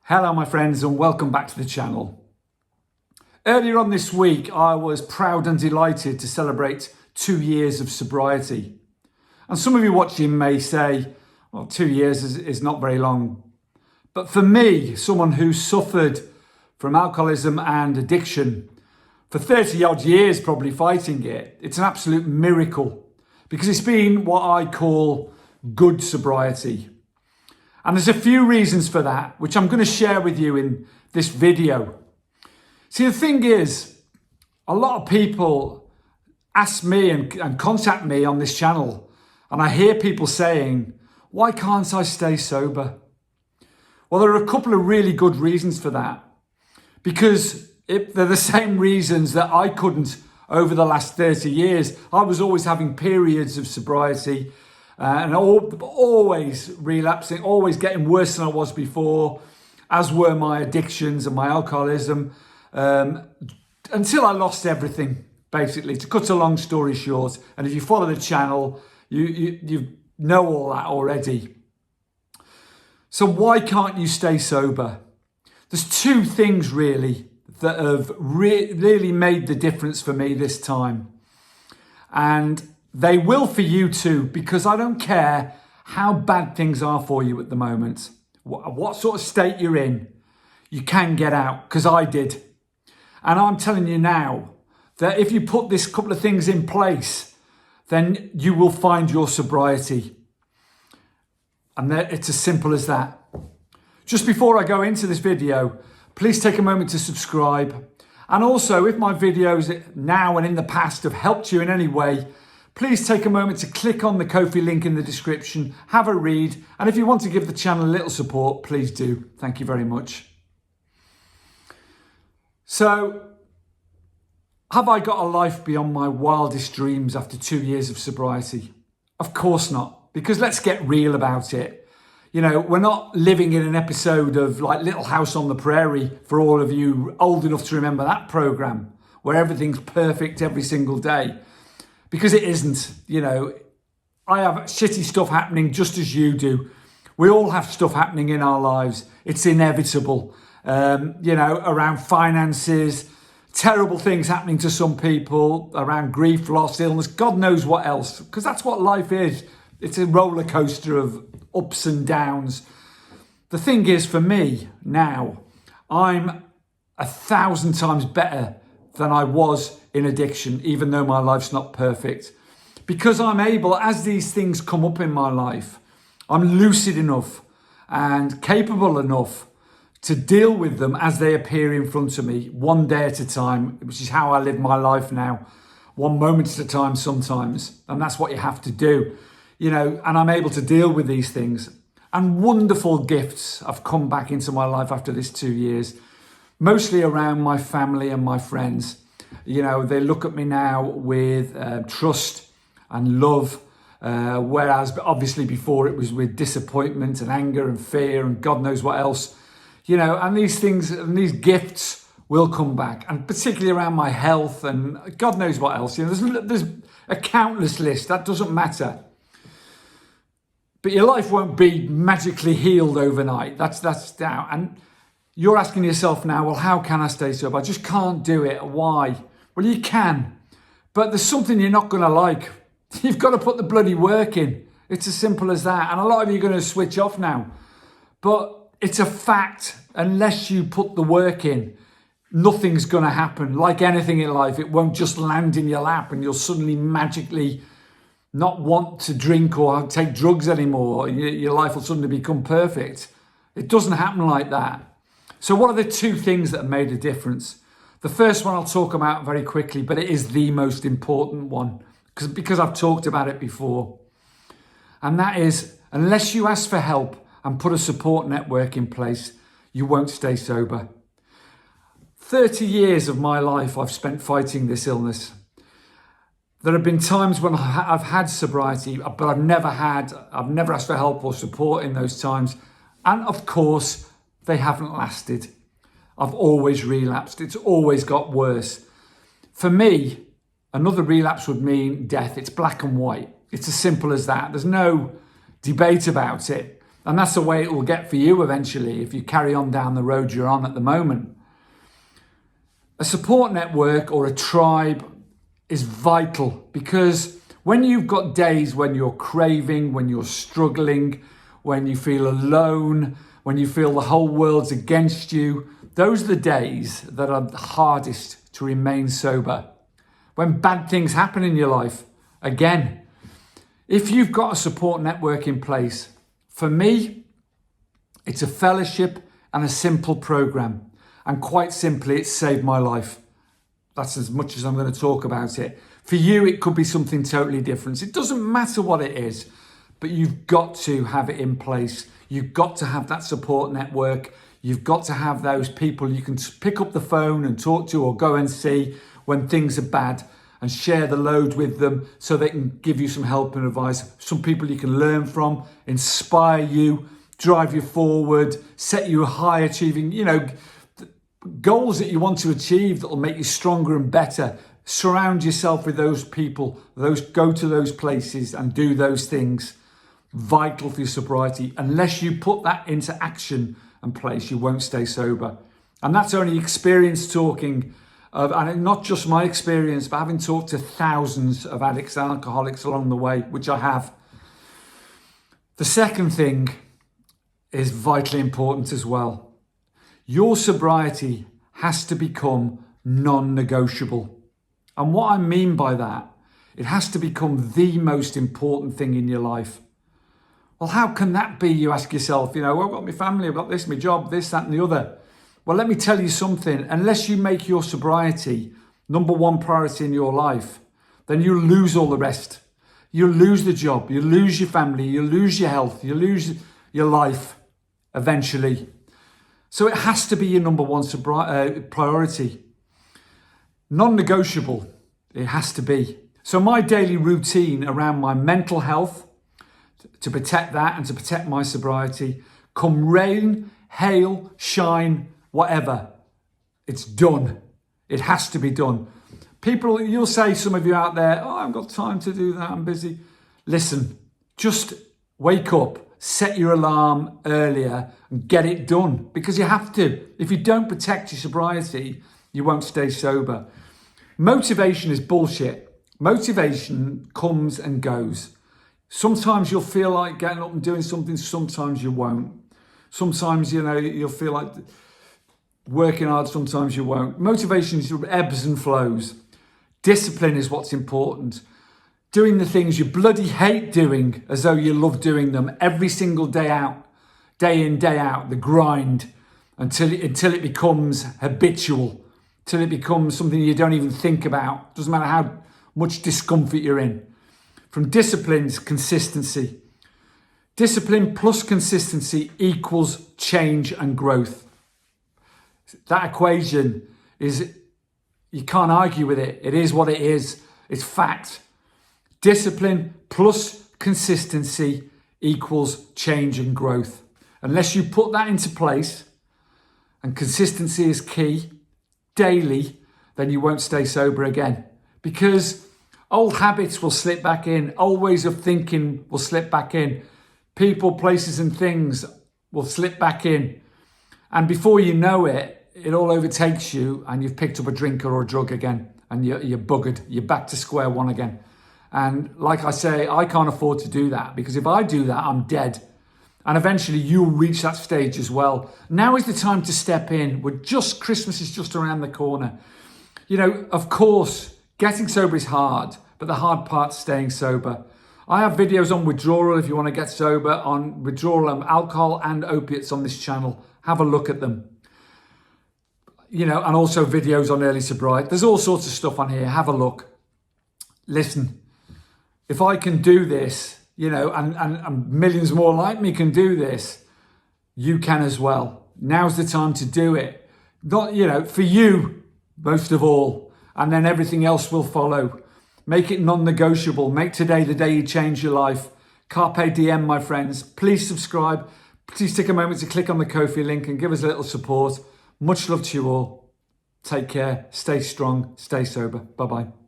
Hello my friends and welcome back to the channel. Earlier on this week I was proud and delighted to celebrate 2 years of sobriety. And some of you watching may say, well, 2 years is not very long. But for me, someone who suffered from alcoholism and addiction for 30 odd years probably fighting it, it's an absolute miracle because it's been what I call good sobriety. And there's a few reasons for that, which I'm going to share with you in this video. See, the thing is, a lot of people ask me and contact me on this channel, and I hear people saying, why can't I stay sober? Well, there are a couple of really good reasons for that, because they're the same reasons that I couldn't over the last 30 years. I was always having periods of sobriety, and always relapsing, always getting worse than I was before, as were my addictions and my alcoholism, until I lost everything, basically, to cut a long story short. And if you follow the channel, you know all that already. So why can't you stay sober? There's two things really that have really made the difference for me this time. And they will for you too, because I don't care how bad things are for you at the moment, what sort of state you're in, you can get out, because I did. And I'm telling you now that if you put this couple of things in place, then you will find your sobriety. And it's as simple as that. Just before I go into this video, please take a moment to subscribe. And also, if my videos now and in the past have helped you in any way, please take a moment to click on the Ko-fi link in the description, have a read, and if you want to give the channel a little support, please do. Thank you very much. So, have I got a life beyond my wildest dreams after 2 years of sobriety? Of course not, because let's get real about it. You know, we're not living in an episode of like Little House on the Prairie, for all of you old enough to remember that programme, where everything's perfect every single day. Because it isn't. You know, I have shitty stuff happening just as you do. We all have stuff happening in our lives. It's inevitable. You know, around finances, terrible things happening to some people, around grief, loss, illness, God knows what else. Because that's what life is. It's a roller coaster of ups and downs. The thing is, for me now, I'm 1,000 times better than I was in addiction, even though my life's not perfect. Because I'm able, as these things come up in my life, I'm lucid enough and capable enough to deal with them as they appear in front of me, one day at a time, which is how I live my life now, one moment at a time sometimes. And that's what you have to do, you know, and I'm able to deal with these things. And wonderful gifts have come back into my life after this 2 years, mostly around my family and my friends. You know, they look at me now with trust and love, whereas obviously before it was with disappointment and anger and fear and God knows what else. You know, and these things and these gifts will come back, and particularly around my health and God knows what else. You know, there's a countless list, that doesn't matter. But your life won't be magically healed overnight. That's down. And you're asking yourself now, well, how can I stay sober? I just can't do it. Why? Well, you can, but there's something you're not going to like. You've got to put the bloody work in. It's as simple as that. And a lot of you are going to switch off now. But it's a fact. Unless you put the work in, nothing's going to happen. Like anything in life, it won't just land in your lap and you'll suddenly magically not want to drink or take drugs anymore. Your life will suddenly become perfect. It doesn't happen like that. So what are the two things that have made a difference? The first one I'll talk about very quickly, but it is the most important one because I've talked about it before. And that is, unless you ask for help and put a support network in place, you won't stay sober. 30 years of my life I've spent fighting this illness. There have been times when I've had sobriety, but I've never asked for help or support in those times. And of course, they haven't lasted. I've always relapsed. It's always got worse. For me, another relapse would mean death. It's black and white. It's as simple as that. There's no debate about it. And that's the way it will get for you eventually if you carry on down the road you're on at the moment. A support network or a tribe is vital, because when you've got days when you're craving, when you're struggling, when you feel alone, when you feel the whole world's against you, those are the days that are the hardest to remain sober. When bad things happen in your life, again, if you've got a support network in place, for me, it's a fellowship and a simple program. And quite simply, it's saved my life. That's as much as I'm going to talk about it. For you, it could be something totally different. It doesn't matter what it is, but you've got to have it in place. You've got to have that support network. You've got to have those people you can pick up the phone and talk to or go and see when things are bad, and share the load with them so they can give you some help and advice. Some people you can learn from, inspire you, drive you forward, set you high achieving, goals that you want to achieve that will make you stronger and better. Surround yourself with those people, go to those places and do those things. Vital for your sobriety. Unless you put that into action and place, you won't stay sober. And that's only experience talking. And not just my experience, but having talked to thousands of addicts and alcoholics along the way, which I have. The second thing is vitally important as well. Your sobriety has to become non-negotiable. And what I mean by that, it has to become the most important thing in your life. Well, how can that be, you ask yourself? I've got my family, I've got this, my job, this, that and the other. Well, let me tell you something. Unless you make your sobriety number one priority in your life, then you lose all the rest. You lose the job, you lose your family, you lose your health, you lose your life eventually. So it has to be your number one priority. Non-negotiable, it has to be. So my daily routine around my mental health, to protect that and to protect my sobriety, come rain, hail, shine, whatever, it's done. It has to be done. People, you'll say, some of you out there, I haven't got time to do that, I'm busy. Listen, just wake up, set your alarm earlier and get it done, because you have to. If you don't protect your sobriety, you won't stay sober. Motivation is bullshit. Motivation comes and goes. Sometimes you'll feel like getting up and doing something, sometimes you won't. Sometimes, you'll feel like working hard, sometimes you won't. Motivation ebbs and flows. Discipline is what's important. Doing the things you bloody hate doing as though you love doing them every single day out, day in, day out, the grind, until it becomes habitual, till it becomes something you don't even think about. Doesn't matter how much discomfort you're in. From discipline's consistency. Discipline plus consistency equals change and growth. That equation you can't argue with it. It is what it is. It's fact. Discipline plus consistency equals change and growth. Unless you put that into place, and consistency is key, daily, then you won't stay sober again. Because old habits will slip back in. Old ways of thinking will slip back in. People, places and things will slip back in. And before you know it, it all overtakes you and you've picked up a drink or a drug again and you're buggered. You're back to square one again. And like I say, I can't afford to do that, because if I do that, I'm dead. And eventually you'll reach that stage as well. Now is the time to step in. Christmas is just around the corner. Of course, getting sober is hard, but the hard part's staying sober. I have videos on withdrawal if you want to get sober, on withdrawal of alcohol and opiates on this channel. Have a look at them. And also videos on early sobriety. There's all sorts of stuff on here. Have a look. Listen, if I can do this, and millions more like me can do this, you can as well. Now's the time to do it. Not, for you, most of all, and then everything else will follow. Make it non-negotiable. Make today the day you change your life. Carpe diem, my friends. Please subscribe. Please take a moment to click on the Ko-fi link and give us a little support. Much love to you all. Take care. Stay strong. Stay sober. Bye-bye.